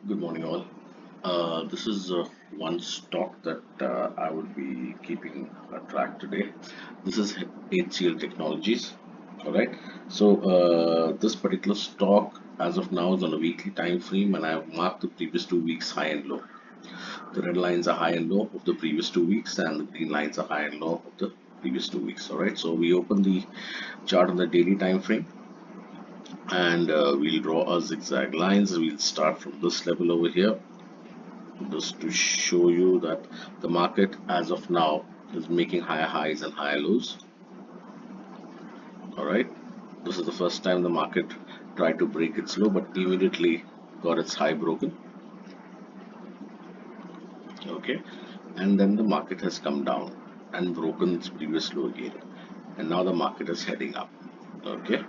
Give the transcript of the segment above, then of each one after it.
Good morning, all. This is one stock that I will be keeping a track today. This is HCL Technologies. All right. This particular stock, as of now, is on a weekly time frame, and I have marked the previous 2 weeks high and low. The red lines are high and low of the previous 2 weeks, and the green lines are high and low of the previous 2 weeks. All right. So we open the chart on the daily time frame, and we'll draw our zigzag lines. We'll start from this level over here just to show you that the market as of now is making higher highs and higher lows. All right, this is the first time the market tried to break its low but immediately got its high broken. Okay, and then the market has come down and broken its previous low again, and now the market is heading up. Okay,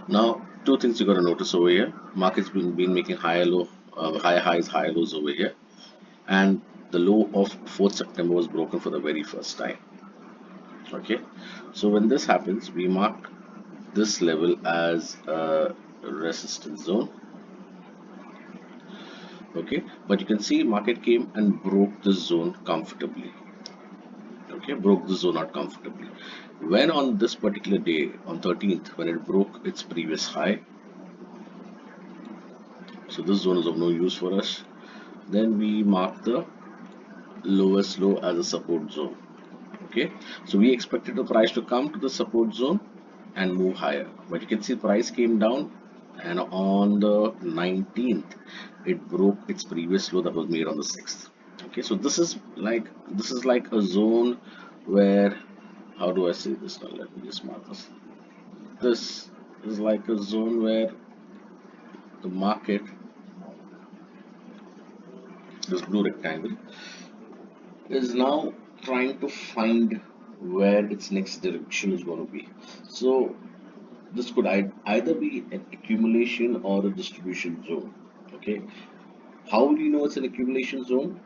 now two things you got to notice over here. Market's been making higher low higher highs, higher lows over here, and the low of 4th September was broken for the very first time. Okay, so when this happens, we mark this level as a resistance zone. Okay, but you can see market came and broke this zone comfortably. Okay, broke the zone out comfortably. When on this particular day, on 13th, when it broke its previous high, so this zone is of no use for us, then we mark the lowest low as a support zone. Okay, so we expected the price to come to the support zone and move higher, but you can see price came down, and on the 19th it broke its previous low that was made on the 6th. Okay, so this is like a zone where, how do I say this now? Let me just mark this is like a zone where the market, this blue rectangle, is now trying to find where its next direction is going to be. So this could either be an accumulation or a distribution zone. Okay, how will you know it's an accumulation zone?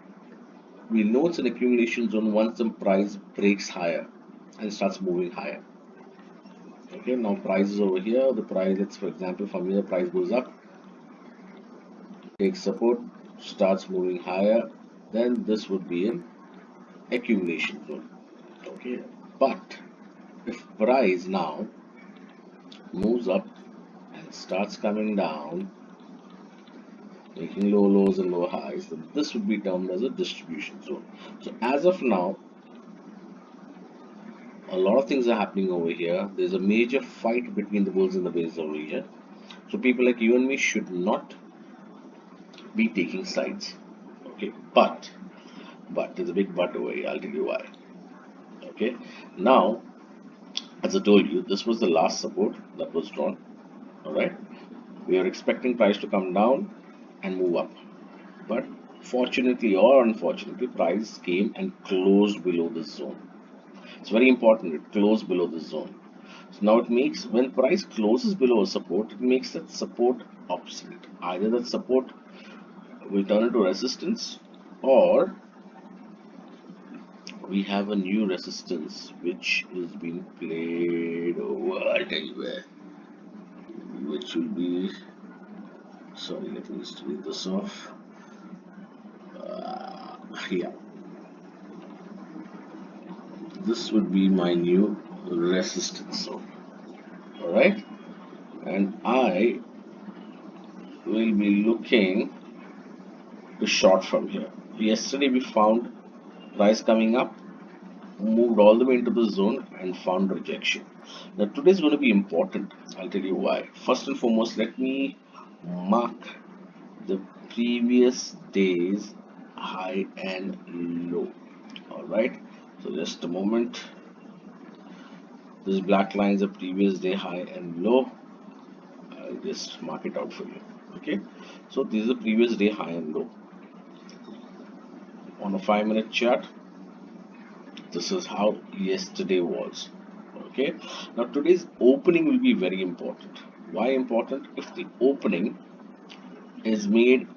We'll know it's an accumulation zone once the price breaks higher and starts moving higher. Okay, now price is over here. The price, let's for example, from here, the price goes up, takes support, starts moving higher, then this would be an accumulation zone. Okay, but if price now moves up and starts coming down, making low lows and low highs, then this would be termed as a distribution zone. So as of now, a lot of things are happening over here. There's a major fight between the bulls and the bears over here. So people like you and me should not be taking sides. Okay, but there's a big but over here. I'll tell you why. Okay, now as I told you, this was the last support that was drawn. All right, we are expecting price to come down and move up, but fortunately or unfortunately, price came and closed below this zone. It's very important. It closed below this zone. So now it makes, when price closes below a support, it makes that support obsolete. Either that support will turn into resistance, or we have a new resistance which is being played over. I'll tell you where. Which will be, sorry, let me just read this off. Yeah, this would be my new resistance zone. All right, and I will be looking to short from here. Yesterday we found price coming up, moved all the way into the zone and found rejection. Now today is going to be important. I'll tell you why. First and foremost, let me mark the previous day's high and low. All right. So just a moment. This black line is the previous day high and low. I'll just mark it out for you. Okay. So this is the previous day high and low on a 5-minute chart. This is how yesterday was. Okay, now today's opening will be very important. Why important? If the opening is made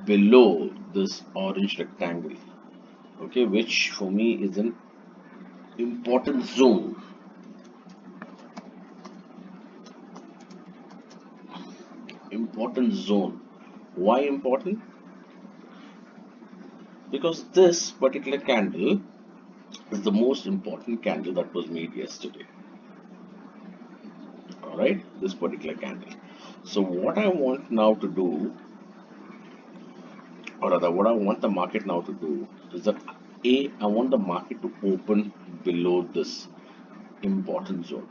below this orange rectangle, okay, which for me is an important zone. important zone. Why important? Because this particular candle is the most important candle that was made yesterday. All right, this particular candle. So what I want now to do, or rather what I want the market now to do, is that I want the market to open below this important zone.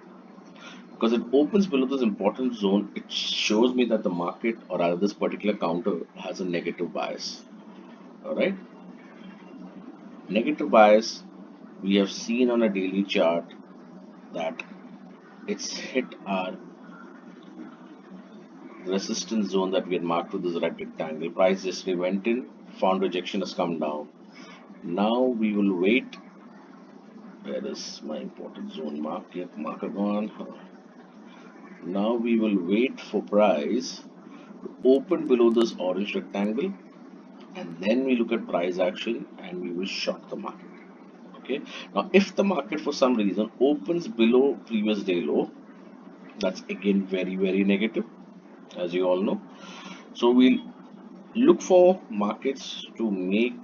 Because it opens below this important zone, it shows me that the market, or rather this particular counter, has a negative bias. All right, negative bias, we have seen on a daily chart that it's hit our resistance zone that we had marked with this red rectangle. Price yesterday went in, found rejection, has come down. Now we will wait. Where is my important zone mark? Yep, marker gone. Now we will wait for price to open below this orange rectangle, and then we look at price action and we will short the market. Okay. Now, if the market for some reason opens below previous day low, that's again very negative, as you all know. So we'll look for markets to make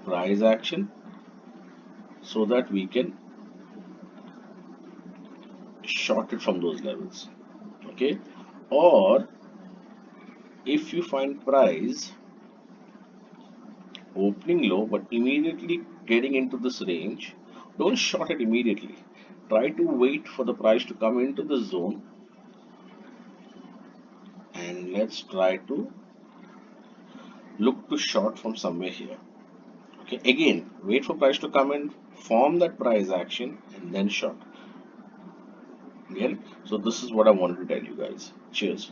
price action so that we can short it from those levels. Okay. Or if you find price opening low but immediately getting into this range, don't short it immediately. Try to wait for the price to come into the zone, and let's try to look to short from somewhere here. Okay, again, wait for price to come in, form that price action, and then short. Get it? So this is what I wanted to tell you guys. Cheers.